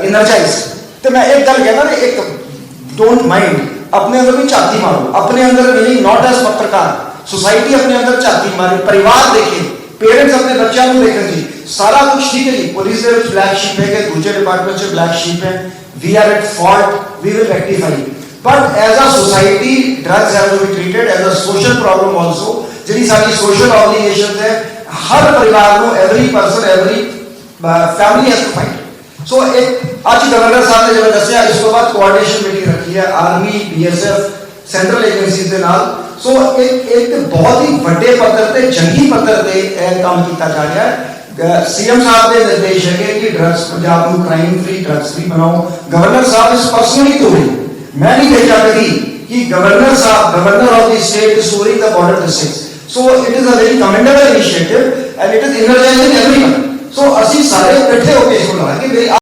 energized. ਤੇ ਮੈਂ ਇੱਕ ਗੱਲ ਕਹਿੰਦਾ ਨਾ, ਇੱਕ ਡੋਂਟ ਮਾਈਂਡ, अपने अंदर भी झाती मारो, अपने अंदर मीनिंग नॉट एज पत्रकार, सोसाइटी अपने अंदर झाती मारे, परिवार देखे, पेरेंट्स अपने बच्चों को देखें जी, सारा कुछ ठीक है जी, पुलिस के ब्लैक शीप है, दूसरे डिपार्टमेंट से ब्लैक शीप है, we are at fault, we will rectify, but as a society drugs have to be treated as a social problem also, जिहड़ी साडी सोशल ऑब्लिगेशंस है, हर परिवार को, every person, every family has to fight. So एक आज governor साहब ने जब दसिया, इस तो बाद कोऑर्डिनेशन मीटिंग रखी है, आर्मी, बीएसएफ, ਸੈਂਟਰਲ ਏਜੰਸੀਜ਼ ਦੇ ਨਾਲ। ਸੋ ਇੱਕ ਬਹੁਤ ਹੀ ਵੱਡੇ ਪੱਧਰ ਤੇ ਜੰਗੀ ਪੱਧਰ ਤੇ ਇਹ ਕੰਮ ਕੀਤਾ ਜਾ ਰਿਹਾ ਹੈ। ਸੀਐਮ ਸਾਹਿਬ ਦੇ ਨਿਰਦੇਸ਼ ਹੈਗੇ ਕਿ ਡਰੱਗਸ ਪੰਜਾਬ ਨੂੰ ਕ੍ਰਾਈਮ ਫ੍ਰੀ ਡਰੱਗਸ ਫ੍ਰੀ ਬਣਾਓ। ਗਵਰਨਰ ਸਾਹਿਬ ਇਸ ਪਰਸਨਲੀ ਤੋੜੇ, ਮੈਂ ਨਹੀਂ ਦੇਖਿਆ ਕਦੀ ਕਿ governor Sahib, governor of the state is touring the border districts. So it is a very commendable initiative and it is energizing everyone. So ਅਸੀਂ ਸਾਰੇ ਇਕੱਠੇ ਹੋ ਕੇ ਇਸ ਨੂੰ ਲੜਾਂਗੇ।